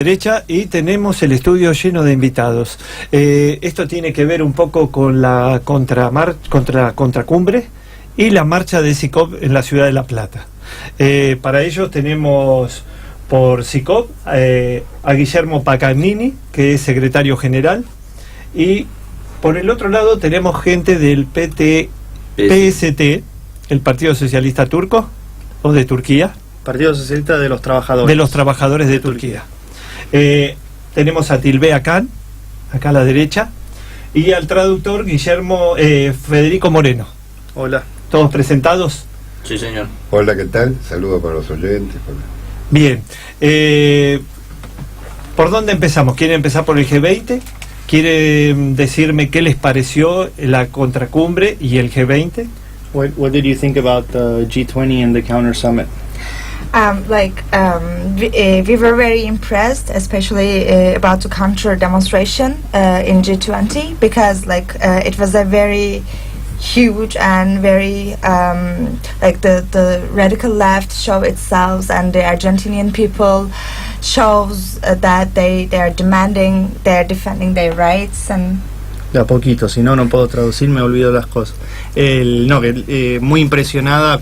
Brecha y tenemos el estudio lleno de invitados. Esto tiene que ver un poco con la contracumbre y la marcha de SICOP en la ciudad de La Plata. Para ello tenemos por SICOP a Guillermo Paganini, que es secretario general, y por el otro lado tenemos gente del PST, el Partido Socialista Turco, o de Turquía. Partido Socialista de los Trabajadores. De los Trabajadores de Turquía. Tenemos a Tilbea Khan, acá a la derecha, y al traductor Guillermo Federico Moreno. Hola. ¿Todos presentados? Sí, señor. Hola, ¿qué tal? Saludos para los oyentes. Bien. ¿Por dónde empezamos? ¿Quieren empezar por el G20? ¿Quieren decirme qué les pareció la contracumbre y el G20? What did you think about the G20 and the Counter Summit? We were very impressed, especially about the counter demonstration in G20, because it was a very huge and very the radical left show itself, and the Argentinian people shows that they are defending their rights. And De a poquito, si no puedo traducir, me olvido las cosas. Muy impresionada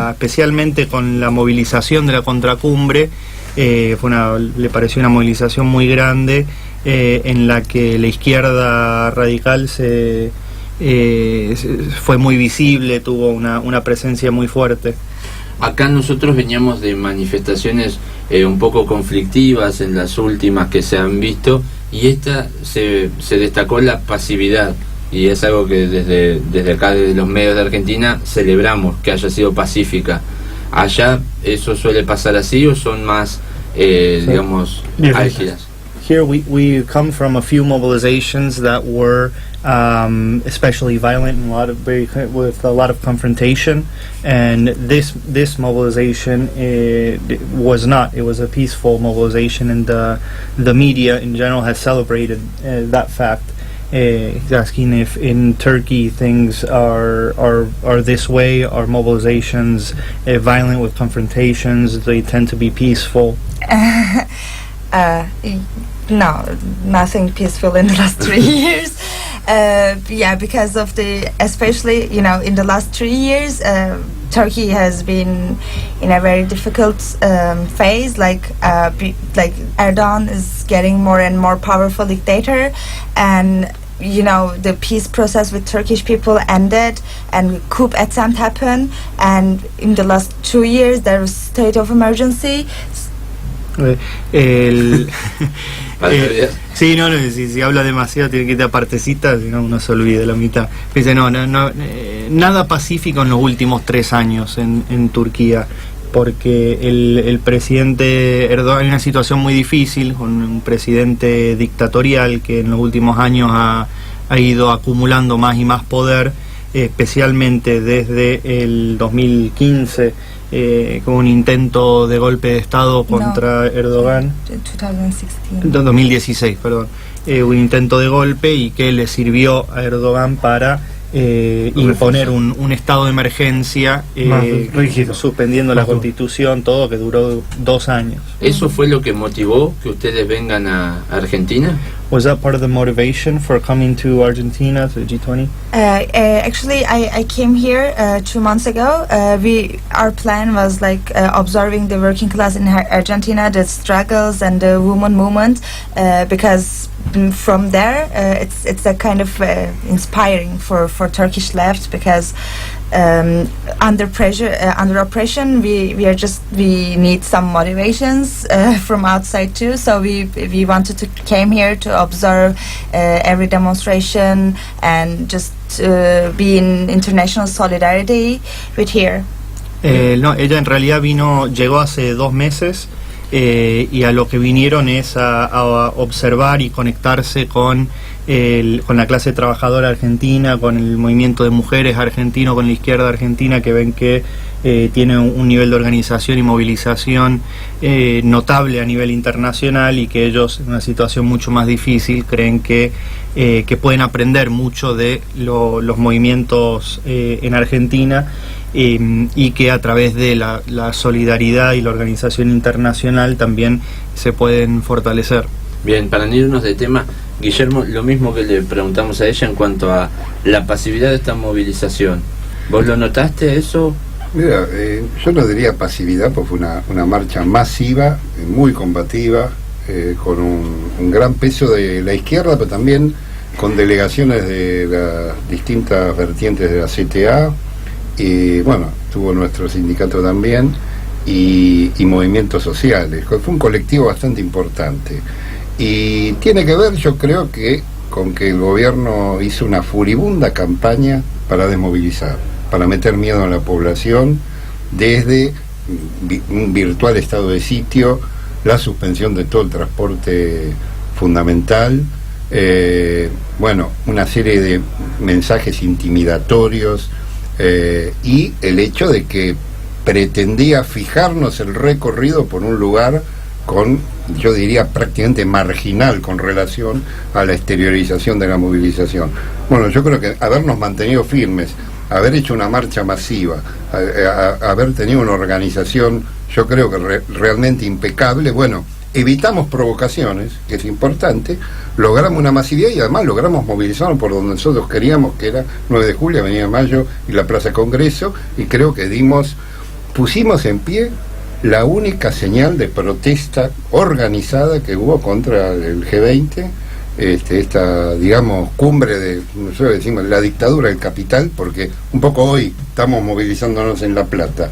especialmente con la movilización de la contracumbre. Le pareció una movilización muy grande en la que la izquierda radical fue muy visible, tuvo una presencia muy fuerte. Acá nosotros veníamos de manifestaciones un poco conflictivas en las últimas que se han visto, y esta se destacó la pasividad, y es algo que desde acá, desde los medios de Argentina, celebramos que haya sido pacífica. ¿Allá eso suele pasar así o son más, digamos, álgidas? Here we come from a few mobilizations that were especially violent and with a lot of confrontation, and this mobilization was not. It was a peaceful mobilization, and the media in general has celebrated that fact. He's asking if in Turkey things are this way. Are mobilizations violent with confrontations? They tend to be peaceful. No, nothing peaceful in the last 3 years. Because of especially in the last 3 years, Turkey has been in a very difficult phase. Erdogan is getting more and more powerful dictator, and the peace process with Turkish people ended, and coup attempt happened, and in the last 2 years there was state of emergency. Sí, si habla demasiado tiene que ir a partecitas, si no uno se olvida la mitad. Dice, nada pacífico en los últimos 3 años en Turquía, porque el presidente Erdogan, en una situación muy difícil, con un presidente dictatorial que en los últimos años ha ido acumulando más y más poder, especialmente desde el 2015, con un intento de golpe de Estado contra Erdogan. 2016, perdón. Un intento de golpe, y que le sirvió a Erdogan para imponer un estado de emergencia rígido, suspendiendo la constitución, todo, que duró 2 años. ¿Eso fue lo que motivó que ustedes vengan a Argentina? Was that part of the motivation for coming to Argentina, to the G20? Actually, I came here 2 months ago. Our plan was observing the working class in Argentina, the struggles and the women movement, because from there it's a kind of inspiring for Turkish left, because under pressure, under oppression, we need some motivations from outside too. So we wanted to came here to observe every demonstration and just be in international solidarity with here. Ella en realidad llegó hace 2 meses, y a lo que vinieron es a observar y conectarse con la clase trabajadora argentina, con el movimiento de mujeres argentino, con la izquierda argentina, que ven que tiene un nivel de organización y movilización notable a nivel internacional, y que ellos, en una situación mucho más difícil, creen que pueden aprender mucho de los movimientos en Argentina, y que a través de la solidaridad y la organización internacional también se pueden fortalecer. Bien, para no irnos de tema, Guillermo, lo mismo que le preguntamos a ella en cuanto a la pasividad de esta movilización. ¿Vos lo notaste eso? Mira, yo no diría pasividad, porque fue una marcha masiva, muy combativa, con un gran peso de la izquierda, pero también con delegaciones de las distintas vertientes de la CTA, y bueno, tuvo nuestro sindicato también, y movimientos sociales. Fue un colectivo bastante importante. Y tiene que ver, yo creo que, con que el gobierno hizo una furibunda campaña para desmovilizar, para meter miedo a la población, desde un virtual estado de sitio, la suspensión de todo el transporte fundamental, bueno, una serie de mensajes intimidatorios, y el hecho de que pretendía fijarnos el recorrido por un lugar con, yo diría, prácticamente marginal con relación a la exteriorización de la movilización. Bueno, yo creo que habernos mantenido firmes, haber hecho una marcha masiva, haber tenido una organización, yo creo que realmente impecable, bueno, evitamos provocaciones, que es importante, logramos una masividad y además logramos movilizarnos por donde nosotros queríamos, que era 9 de julio, Avenida Mayo y la Plaza Congreso, y creo que pusimos en pie la única señal de protesta organizada que hubo contra el G20, esta, digamos, cumbre de, nosotros decimos, la dictadura del capital, porque un poco hoy estamos movilizándonos en La Plata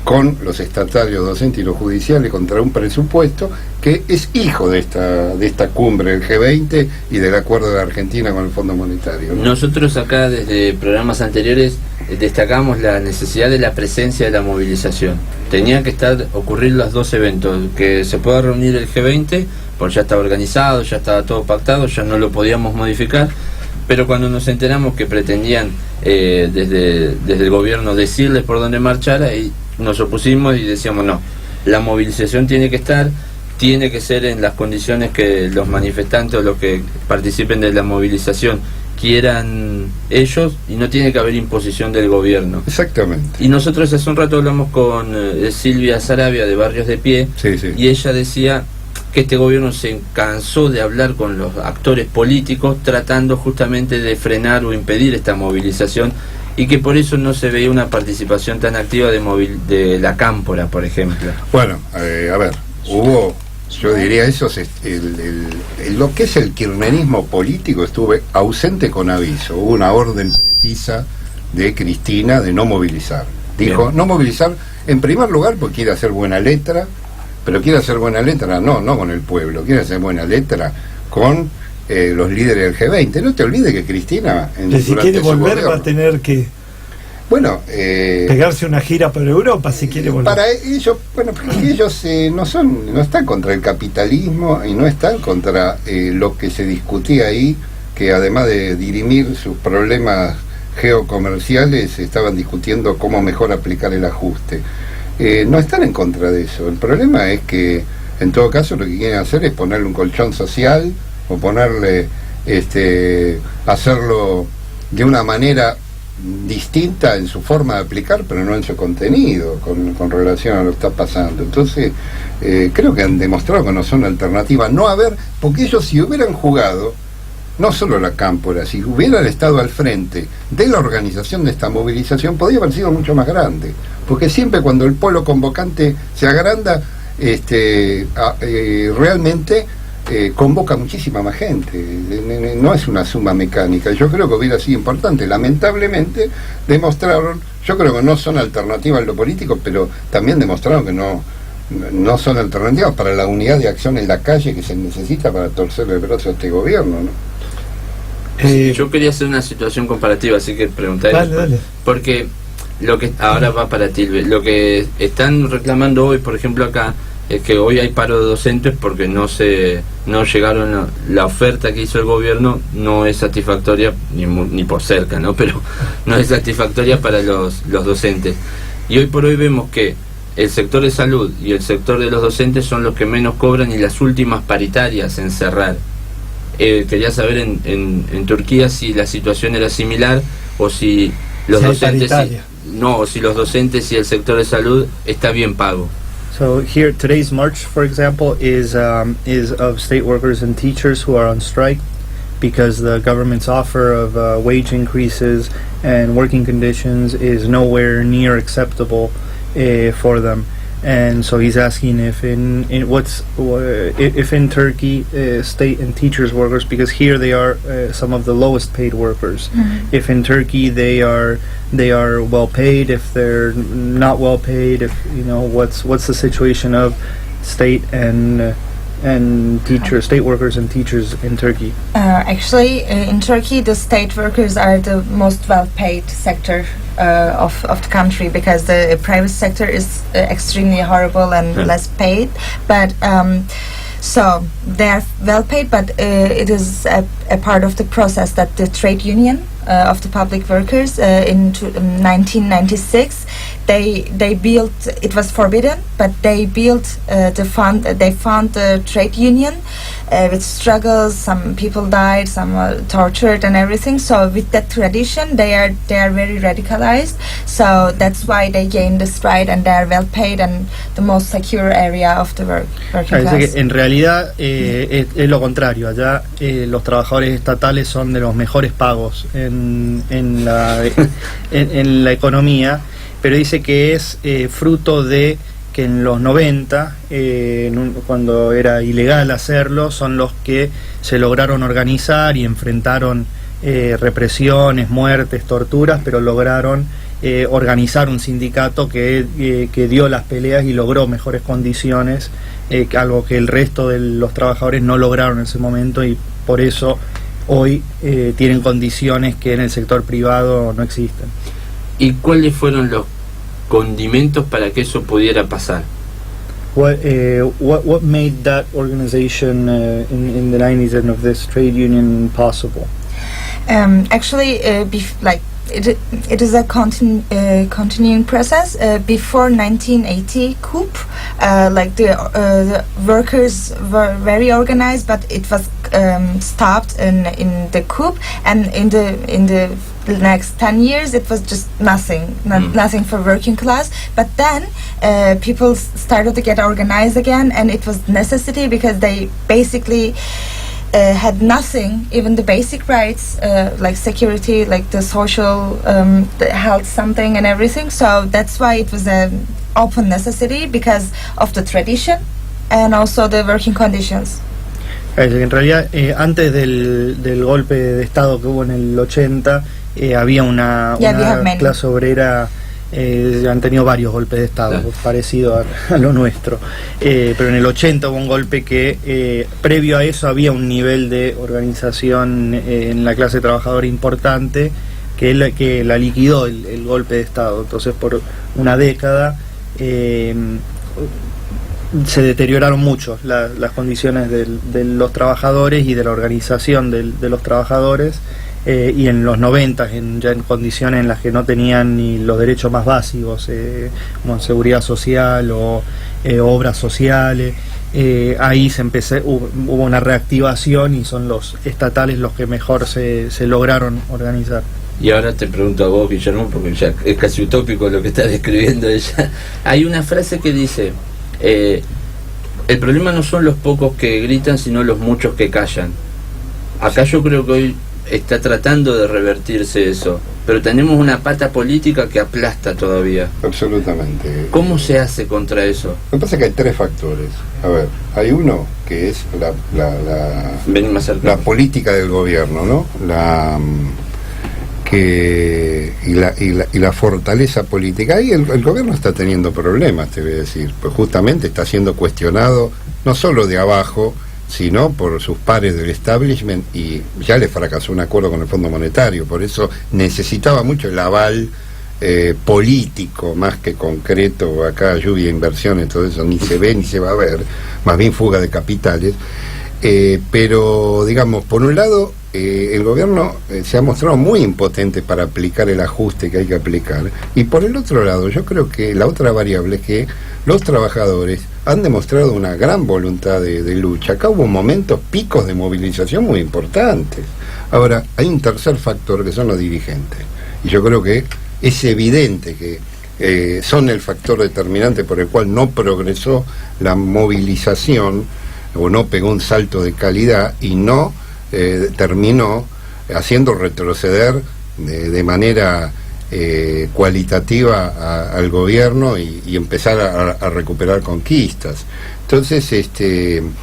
con los estatarios docentes y los judiciales contra un presupuesto que es hijo de esta cumbre del G20 y del acuerdo de la Argentina con el Fondo Monetario, ¿no? Nosotros acá desde programas anteriores destacamos la necesidad de la presencia de la movilización. Tenían que ocurrir los dos eventos, que se pueda reunir el G20, porque ya estaba organizado, ya estaba todo pactado, ya no lo podíamos modificar, pero cuando nos enteramos que pretendían desde el gobierno decirles por dónde marchar, ahí nos opusimos y decíamos no, la movilización tiene que estar, tiene que ser en las condiciones que los manifestantes o los que participen de la movilización quieran ellos, y no tiene que haber imposición del gobierno. Exactamente. Y nosotros hace un rato hablamos con Silvia Sarabia de Barrios de Pie, Sí, sí. y ella decía que este gobierno se cansó de hablar con los actores políticos tratando justamente de frenar o impedir esta movilización, y que por eso no se veía una participación tan activa de la Cámpora, por ejemplo. Bueno, a ver, hubo, yo diría, eso es lo que es el kirchnerismo político, estuve ausente con aviso. Hubo una orden precisa de Cristina de no movilizar. Dijo, no movilizar, en primer lugar, porque quiere hacer buena letra, pero quiere hacer buena letra no con el pueblo, quiere hacer buena letra con los líderes del G20. No te olvides que Cristina, que si quiere volver va a tener que pegarse una gira por Europa si quiere volver. Para ellos, bueno, porque ellos no están contra el capitalismo y no están contra lo que se discutía ahí, que además de dirimir sus problemas geocomerciales, estaban discutiendo cómo mejor aplicar el ajuste. No están en contra de eso. El problema es que, en todo caso, lo que quieren hacer es ponerle un colchón social, o ponerle, hacerlo de una manera distinta en su forma de aplicar, pero no en su contenido, con relación a lo que está pasando. Entonces, creo que han demostrado que no son alternativa. Porque ellos, si hubieran jugado, no solo la Cámpora, si hubieran estado al frente de la organización de esta movilización, podría haber sido mucho más grande. Porque siempre cuando el polo convocante se agranda, realmente convoca muchísima más gente, no es una suma mecánica. Yo creo que hubiera sido importante. Lamentablemente demostraron, yo creo que no son alternativas en lo político, pero también demostraron que no son alternativas para la unidad de acción en la calle que se necesita para torcer el brazo a este gobierno, ¿no? Yo quería hacer una situación comparativa, así que preguntaré. Dale. Porque lo que ahora va para Tilbe, lo que están reclamando hoy, por ejemplo, acá, es que hoy hay paro de docentes porque no llegaron, la oferta que hizo el gobierno no es satisfactoria ni por cerca, ¿no? Pero no es satisfactoria para los docentes. Y hoy por hoy vemos que el sector de salud y el sector de los docentes son los que menos cobran, y las últimas paritarias en cerrar. Quería saber en Turquía si la situación era similar, o si los docentes no, o si los docentes y el sector de salud está bien pago. So here, today's march, for example, is of state workers and teachers who are on strike because the government's offer of wage increases and working conditions is nowhere near acceptable for them. And so he's asking if in Turkey state and teachers workers, because here they are some of the lowest paid workers, if in Turkey they are well paid, if they're not well paid, if what's the situation of state and state workers and teachers in Turkey? Actually, in Turkey, the state workers are the most well-paid sector of the country, because the private sector is extremely horrible and less paid. But so they are well-paid, but it is a part of the process that the trade union of the public workers in 1996 they built. It was forbidden, but they built they found the trade union with struggles. Some people died, some were tortured and everything. So with that tradition, they are very radicalized. So that's why they gained the stride, and they are well paid and the most secure area of the working class. Que en realidad es lo contrario. Allá los trabajadores estatales son de los mejores pagos en la economía, pero dice que es fruto de que en los 90, cuando era ilegal hacerlo, son los que se lograron organizar y enfrentaron represiones, muertes, torturas, pero lograron organizar un sindicato que dio las peleas y logró mejores condiciones, algo que el resto de los trabajadores no lograron en ese momento, y por eso hoy tienen condiciones que en el sector privado no existen. ¿Y cuáles fueron los condimentos para que eso pudiera pasar? What made that organization in the 90s and of this trade union possible? Actually, it is a continuing process. Before 1980 coup, the workers were very organized, but it was stopped in the coup, and in the next 10 years it was just nothing for working class. But then people started to get organized again, and it was necessity, because they basically had nothing, even the basic rights, like security, like the social, the health something and everything. So that's why it was an open necessity, because of the tradition and also the working conditions. En realidad, antes del golpe de Estado que hubo en el 80, había una clase obrera. Han tenido varios golpes de Estado, parecido a lo nuestro, pero en el 80 hubo un golpe que previo a eso había un nivel de organización en la clase trabajadora importante que la liquidó el golpe de Estado. Entonces por una década se deterioraron mucho las condiciones de los trabajadores y de la organización de los trabajadores. Y en los 90, ya en condiciones en las que no tenían ni los derechos más básicos, como seguridad social o obras sociales, ahí hubo una reactivación, y son los estatales los que mejor se lograron organizar. Y ahora te pregunto a vos, Guillermo, porque ya es casi utópico lo que está describiendo ella. Hay una frase que dice, el problema no son los pocos que gritan, sino los muchos que callan. Acá yo creo que hoy está tratando de revertirse eso, pero tenemos una pata política que aplasta todavía. Absolutamente. ¿Cómo se hace contra eso? Lo que pasa es que hay tres factores. A ver, hay uno que es la política del gobierno, ¿no? Y la fortaleza política. Ahí el gobierno está teniendo problemas, te voy a decir, pues justamente está siendo cuestionado no solo de abajo, sino por sus pares del establishment, y ya le fracasó un acuerdo con el Fondo Monetario. Por eso necesitaba mucho el aval político más que concreto. Acá lluvia, inversiones, todo eso ni se ve ni se va a ver, más bien fuga de capitales. Pero digamos, por un lado el gobierno se ha mostrado muy impotente para aplicar el ajuste que hay que aplicar, y por el otro lado yo creo que la otra variable es que los trabajadores han demostrado una gran voluntad de lucha. Acá hubo momentos, picos de movilización muy importantes. Ahora, hay un tercer factor que son los dirigentes, y yo creo que es evidente que son el factor determinante por el cual no progresó la movilización o no pegó un salto de calidad y no terminó haciendo retroceder de manera cualitativa al gobierno y empezar a recuperar conquistas. Entonces,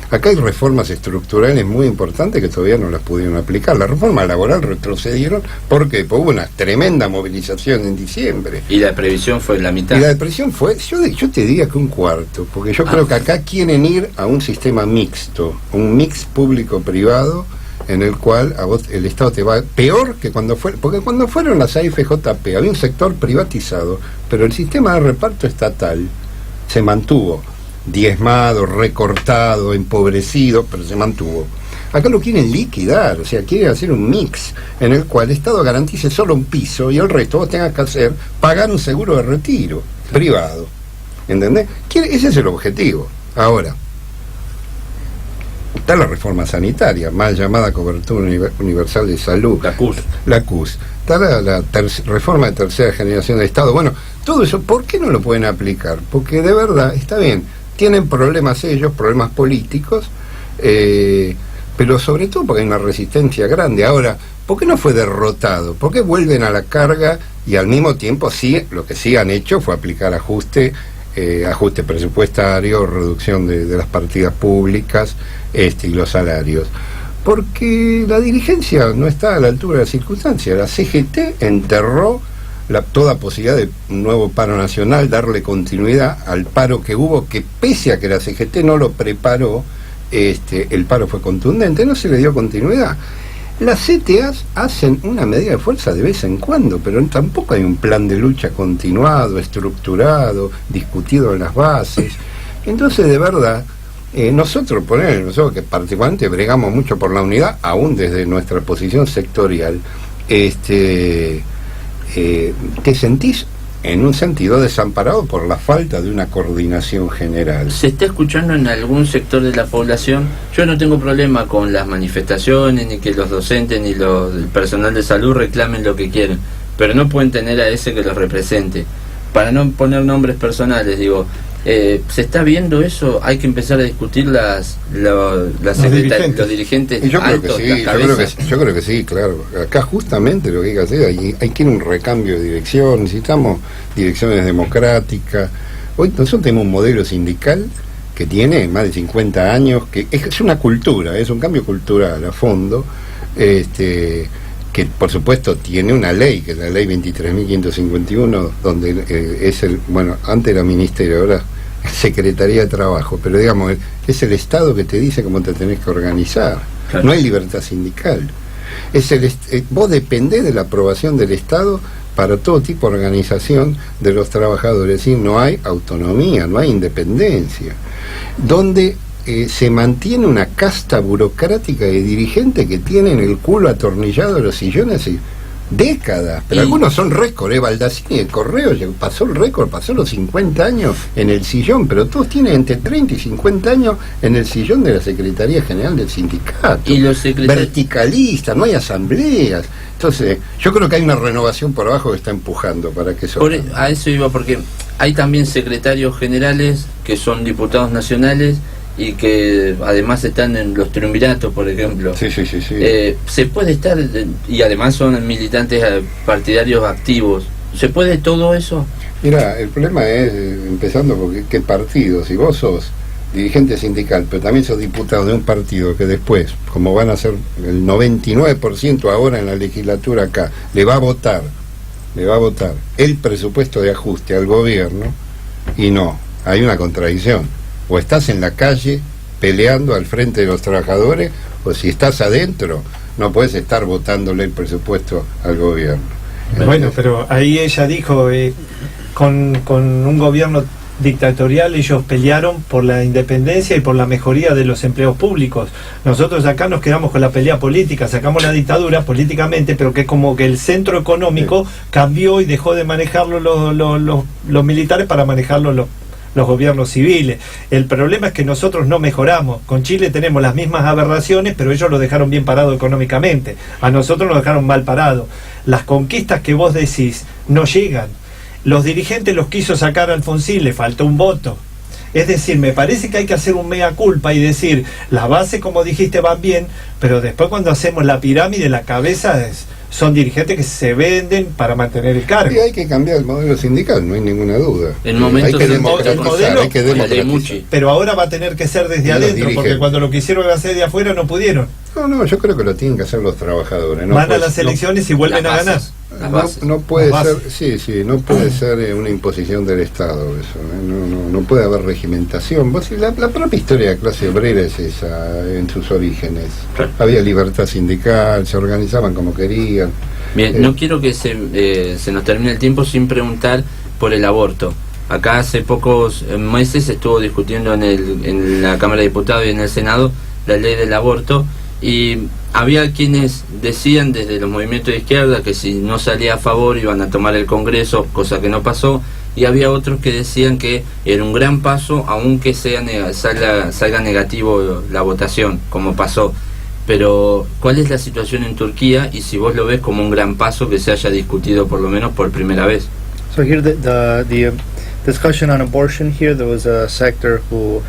acá hay reformas estructurales muy importantes que todavía no las pudieron aplicar. La reforma laboral retrocedieron porque hubo una tremenda movilización en diciembre. Y la previsión fue la mitad. Y la previsión fue, yo te diría que un cuarto, porque yo creo que acá quieren ir a un sistema mixto, un mix público-privado, en el cual a vos el Estado te va peor que cuando fue, porque cuando fueron las AFJP había un sector privatizado, pero el sistema de reparto estatal se mantuvo diezmado, recortado, empobrecido, pero se mantuvo. Acá lo quieren liquidar, o sea, quieren hacer un mix en el cual el Estado garantice solo un piso y el resto vos tengas que pagar un seguro de retiro privado, ¿entendés? Ese es el objetivo. Ahora, está la reforma sanitaria, más llamada cobertura universal de salud, la CUS. Está la reforma de tercera generación del Estado. Bueno, todo eso, ¿por qué no lo pueden aplicar? Porque de verdad, está bien, tienen problemas ellos, problemas políticos, pero sobre todo porque hay una resistencia grande. Ahora, ¿por qué no fue derrotado? ¿Por qué vuelven a la carga y al mismo tiempo sí, lo que sí han hecho fue aplicar ajuste presupuestario, reducción de las partidas públicas y los salarios? Porque la dirigencia no está a la altura de las circunstancias. La CGT enterró toda posibilidad de un nuevo paro nacional, darle continuidad al paro que hubo, que pese a que la CGT no lo preparó, el paro fue contundente, no se le dio continuidad. Las CTAs hacen una medida de fuerza de vez en cuando, pero tampoco hay un plan de lucha continuado, estructurado, discutido en las bases. Entonces, de verdad, nosotros que particularmente bregamos mucho por la unidad, aún desde nuestra posición sectorial, te sentís en un sentido desamparado por la falta de una coordinación general. ¿Se está escuchando en algún sector de la población? Yo no tengo problema con las manifestaciones, ni que los docentes ni el personal de salud reclamen lo que quieren, pero no pueden tener a ese que los represente. Para no poner nombres personales, digo, ¿se está viendo eso? Hay que empezar a discutir los dirigentes yo altos, creo que sí, yo creo que sí, claro. Acá justamente lo que hay que hacer, hay que ir a un recambio de dirección, necesitamos direcciones democráticas. Hoy nosotros tenemos un modelo sindical que tiene más de 50 años, que es una cultura, es un cambio cultural a fondo, que por supuesto tiene una ley, que es la ley 23.551, donde antes era ministerio, ahora Secretaría de Trabajo, pero digamos, es el Estado que te dice cómo te tenés que organizar. Claro. No hay libertad sindical. Vos dependés de la aprobación del Estado para todo tipo de organización de los trabajadores, es decir, no hay autonomía, no hay independencia, donde se mantiene una casta burocrática de dirigentes que tienen el culo atornillado de los sillones y décadas, pero algunos son récord, Baldacini de Correo pasó el récord, pasó los 50 años en el sillón, pero todos tienen entre 30 y 50 años en el sillón de la Secretaría General del Sindicato. Y los verticalistas, no hay asambleas. Entonces, yo creo que hay una renovación por abajo que está empujando para que eso... A eso iba, porque hay también secretarios generales que son diputados nacionales y que además están en los triunviratos, por ejemplo. Sí. Se puede estar, y además son militantes partidarios activos. ¿Se puede todo eso? Mira, el problema es, empezando porque qué partido, si vos sos dirigente sindical, pero también sos diputado de un partido que después, como van a ser el 99% ahora en la legislatura acá, le va a votar el presupuesto de ajuste al gobierno, y no, hay una contradicción. O estás en la calle peleando al frente de los trabajadores, o si estás adentro, no puedes estar votándole el presupuesto al gobierno. Bueno, pero ahí ella dijo, con un gobierno dictatorial ellos pelearon por la independencia y por la mejoría de los empleos públicos. Nosotros acá nos quedamos con la pelea política, sacamos la dictadura políticamente, pero que es como que el centro económico cambió y dejó de manejarlo los militares para manejarlo los gobiernos civiles. El problema es que nosotros no mejoramos. Con Chile tenemos las mismas aberraciones, pero ellos lo dejaron bien parado económicamente. A nosotros nos dejaron mal parado. Las conquistas que vos decís no llegan. Los dirigentes los quiso sacar a Alfonsín, le faltó un voto. Es decir, me parece que hay que hacer un mea culpa y decir, las bases, como dijiste, van bien, pero después cuando hacemos la pirámide, la cabeza son dirigentes que se venden para mantener el cargo. Y hay que cambiar el modelo sindical, no hay ninguna duda. El momento hay que del democratizar, hay que democratizar. Pero ahora va a tener que ser desde adentro, porque cuando lo quisieron hacer de afuera no pudieron. No, yo creo que lo tienen que hacer los trabajadores. No van a las elecciones y vuelven a ganar. No puede ser, no puede ser una imposición del Estado eso, no puede haber regimentación. La propia historia de la clase obrera es esa en sus orígenes. Había libertad sindical, se organizaban como querían. Bien, no quiero que se nos termine el tiempo sin preguntar por el aborto. Acá hace pocos meses se estuvo discutiendo en la Cámara de Diputados y en el Senado la ley del aborto, y había quienes decían desde los movimientos de izquierda que si no salía a favor iban a tomar el Congreso, cosa que no pasó, y había otros que decían que era un gran paso aunque salga negativo la votación, como pasó. Pero ¿cuál es la situación en Turquía y si vos lo ves como un gran paso que se haya discutido por lo menos por primera vez? So here the discussion on abortion here, there was a sector who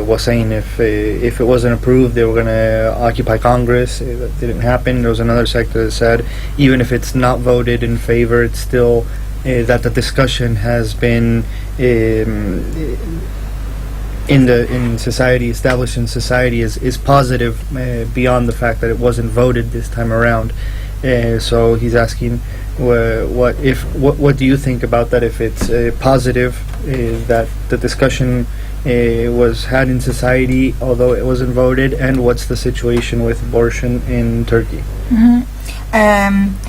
was saying if it wasn't approved, they were going to occupy Congress. That didn't happen. There was another sector that said even if it's not voted in favor, it's still that the discussion has been in society, established in society, is positive beyond the fact that it wasn't voted this time around. So he's asking, what do you think about that? If it's positive that the discussion was had in society, although it wasn't voted, and what's the situation with abortion in Turkey? Mm-hmm.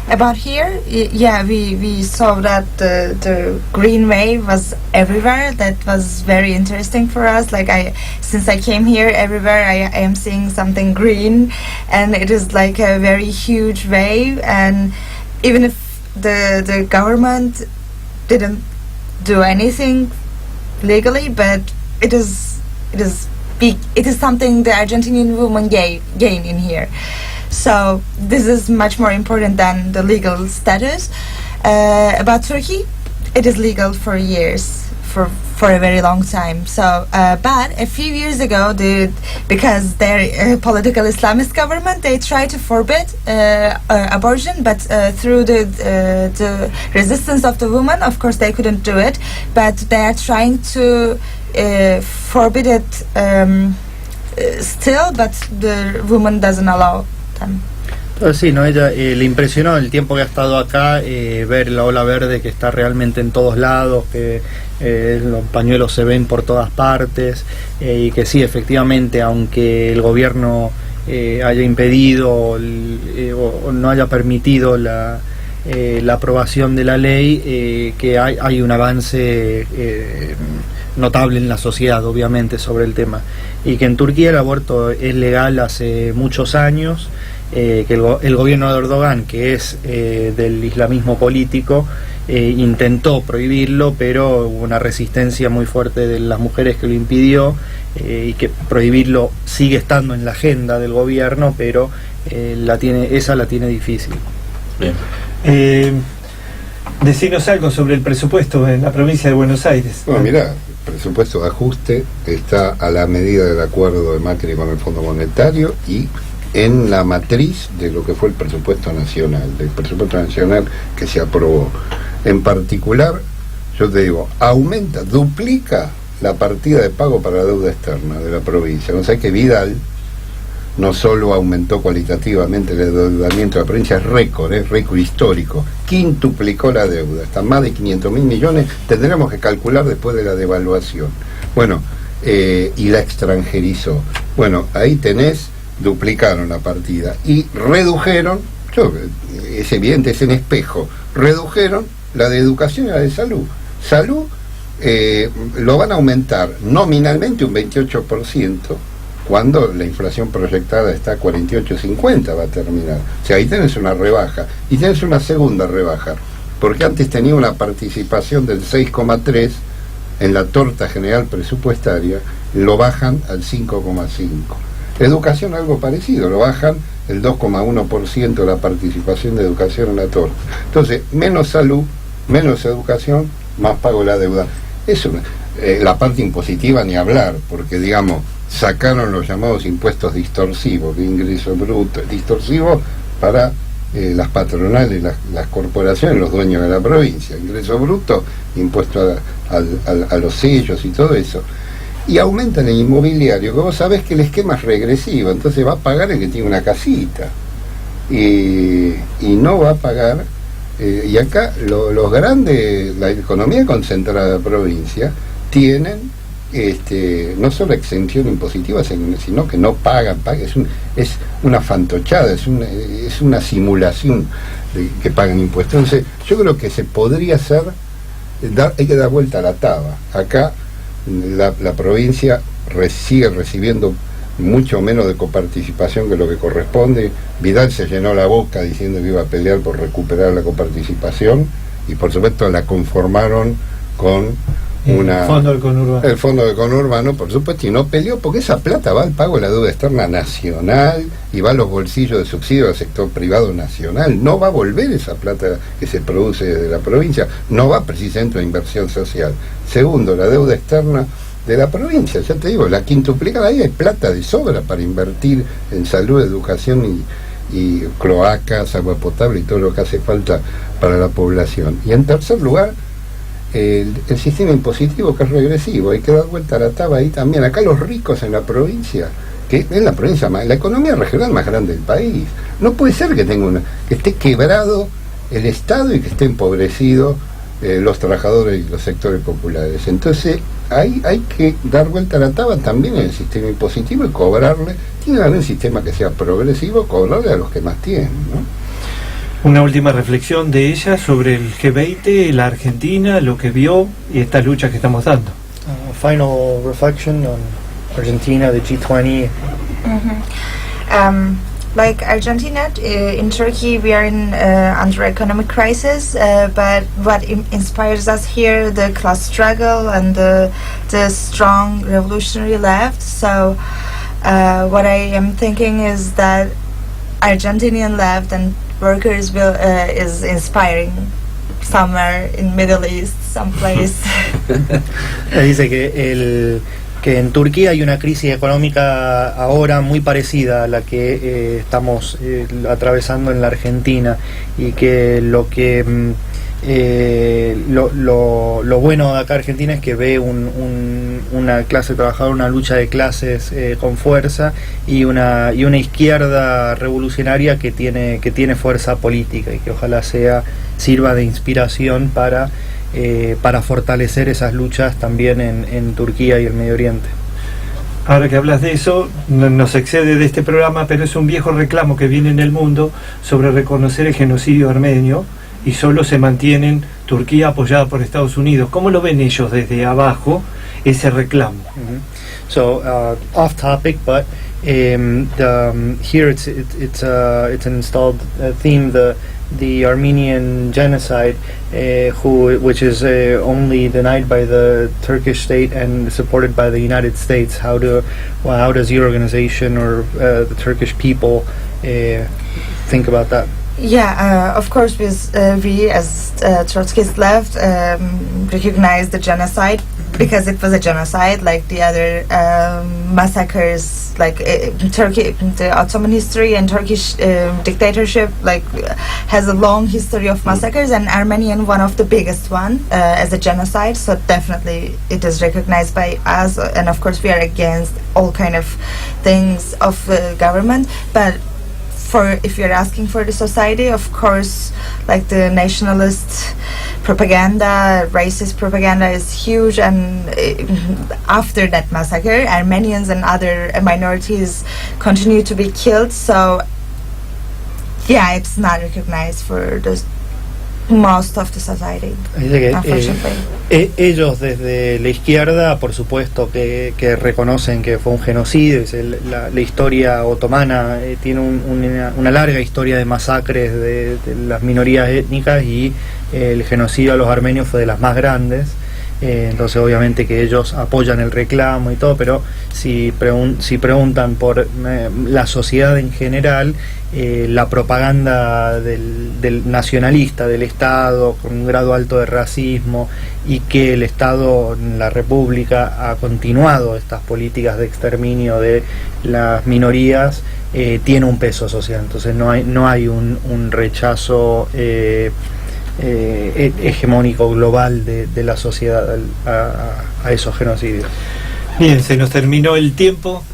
About here, yeah, we saw that the green wave was everywhere. That was very interesting for us. Since I came here, everywhere I am seeing something green, and it is like a very huge wave. And even if the government didn't do anything legally, but it is big. It is something the Argentinian women gain in here. So this is much more important than the legal status. About Turkey, it is legal for years, for a very long time. So, but a few years ago, because they're political Islamist government, they tried to forbid abortion, but through the resistance of the women, of course, they couldn't do it. But they are trying to forbid it still, but the woman doesn't allow. Sí, no, ella le impresionó el tiempo que ha estado acá, ver la ola verde que está realmente en todos lados, que los pañuelos se ven por todas partes, y que sí, efectivamente, aunque el gobierno haya impedido o no haya permitido la aprobación de la ley, que hay un avance notable en la sociedad, obviamente, sobre el tema, y que en Turquía el aborto es legal hace muchos años, que el gobierno de Erdogan, que es del islamismo político, intentó prohibirlo, pero hubo una resistencia muy fuerte de las mujeres que lo impidió, y que prohibirlo sigue estando en la agenda del gobierno, pero la tiene difícil. Bien. Decinos algo sobre el presupuesto en la provincia de Buenos Aires. Bueno, mirá, el presupuesto de ajuste está a la medida del acuerdo de Macri con el Fondo Monetario y en la matriz de lo que fue el presupuesto nacional, que se aprobó. En particular, yo te digo, duplica la partida de pago para la deuda externa de la provincia. O sea que Vidal no solo aumentó cualitativamente el endeudamiento de la provincia, es récord histórico, quintuplicó la deuda, está más de 500.000 millones, tendremos que calcular después de la devaluación. Bueno, y la extranjerizó. Bueno, ahí duplicaron la partida y redujeron, es evidente, es en espejo, redujeron la de educación y la de salud. Salud lo van a aumentar nominalmente un 28%, cuando la inflación proyectada está a 48,50 va a terminar. O sea, ahí tenés una rebaja. Y tenés una segunda rebaja, porque antes tenía una participación del 6,3 en la torta general presupuestaria, lo bajan al 5,5. Educación algo parecido, lo bajan el 2,1% de la participación de educación en la torta. Entonces, menos salud, menos educación, más pago la deuda. Eso, la parte impositiva ni hablar, porque digamos, sacaron los llamados impuestos distorsivos, de ingreso bruto, distorsivos para las patronales, las corporaciones, los dueños de la provincia. Ingreso bruto, impuesto a los sellos y todo eso. Y aumentan el inmobiliario, que vos sabés que el esquema es regresivo, entonces va a pagar el que tiene una casita. Y no va a pagar, y acá los grandes, la economía concentrada de la provincia, tienen no solo exención impositiva, sino que no pagan, es una fantochada, es una simulación de que pagan impuestos. Entonces yo creo que se podría hacer, hay que dar vuelta a la taba. Acá la provincia sigue recibiendo mucho menos de coparticipación que lo que corresponde. Vidal se llenó la boca diciendo que iba a pelear por recuperar la coparticipación, y por supuesto la conformaron con el fondo del conurbano, por supuesto, y no peleó porque esa plata va al pago de la deuda externa nacional y va a los bolsillos de subsidio del sector privado nacional. No va a volver esa plata que se produce desde la provincia, no va precisamente a inversión social. Segundo, la deuda externa de la provincia, ya te digo, la quintuplicada, ahí hay plata de sobra para invertir en salud, educación y cloacas, agua potable y todo lo que hace falta para la población. Y en tercer lugar, el sistema impositivo, que es regresivo, hay que dar vuelta a la taba ahí también. Acá los ricos en la provincia, que es la provincia la economía regional más grande del país, no puede ser que que esté quebrado el Estado y que esté empobrecido los trabajadores y los sectores populares. Entonces hay que dar vuelta a la taba también en el sistema impositivo y cobrarle, tiene que haber un sistema que sea progresivo, cobrarle a los que más tienen, ¿no? Una última reflexión de ella sobre el G20, la Argentina, lo que vio y esta lucha que estamos dando. Final reflection on Argentina, the G20. Like Argentina, in Turkey we are under economic crisis, but what inspires us here, the class struggle and the strong revolutionary left. So what I am thinking is that Argentinian left and workers is inspiring somewhere in Middle East, someplace. Dice que en Turquía hay una crisis económica ahora muy parecida a la que estamos atravesando en la Argentina, y que lo bueno de acá Argentina es que ve una clase trabajadora, una lucha de clases con fuerza, y una izquierda revolucionaria que tiene fuerza política, y que ojalá sirva de inspiración para fortalecer esas luchas también en Turquía y el Medio Oriente. Ahora que hablas de eso, nos excede de este programa, pero es un viejo reclamo que viene en el mundo sobre reconocer el genocidio armenio, y solo se mantienen Turquía apoyada por Estados Unidos. ¿Cómo lo ven ellos desde abajo, ese reclamo? So off topic, but here it's an installed theme, the Armenian genocide, which is only denied by the Turkish state and supported by the United States. How does your organization or the Turkish people think about that? Yeah, of course, we as Trotskyist left recognize the genocide, because it was a genocide, like the other massacres, like Turkey, the Ottoman history and Turkish dictatorship, like has a long history of massacres, and Armenian one of the biggest one as a genocide. So definitely it is recognized by us, and of course we are against all kind of things of government, but if you're asking for the society, of course, like the nationalist propaganda, racist propaganda is huge, and after that massacre, Armenians and other minorities continue to be killed. So yeah, it's not recognized for the most of the society, unfortunately. Ellos desde la izquierda, por supuesto que reconocen que fue un genocidio. La historia otomana tiene una larga historia de masacres de las minorías étnicas, y el genocidio a los armenios fue de las más grandes. entonces obviamente que ellos apoyan el reclamo y todo, pero si preguntan por la sociedad en general, la propaganda del nacionalista del Estado con un grado alto de racismo, y que el Estado, la República, ha continuado estas políticas de exterminio de las minorías, tiene un peso social. Entonces no hay un rechazo hegemónico global de la sociedad a esos genocidios. Bien, se nos terminó el tiempo.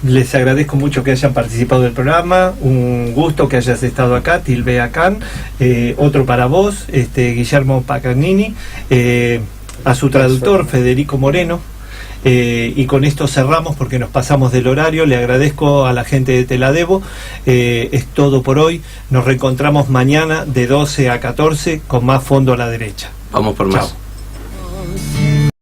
Les agradezco mucho que hayan participado del programa. Un gusto que hayas estado acá, Tilbe Akan. Otro para vos, Guillermo Paganini, a su traductor Federico Moreno. Y con esto cerramos porque nos pasamos del horario. Le agradezco a la gente de Te la Debo. Es todo por hoy. Nos reencontramos mañana de 12 a 14 con más Fondo a la Derecha. Vamos por más. Chao.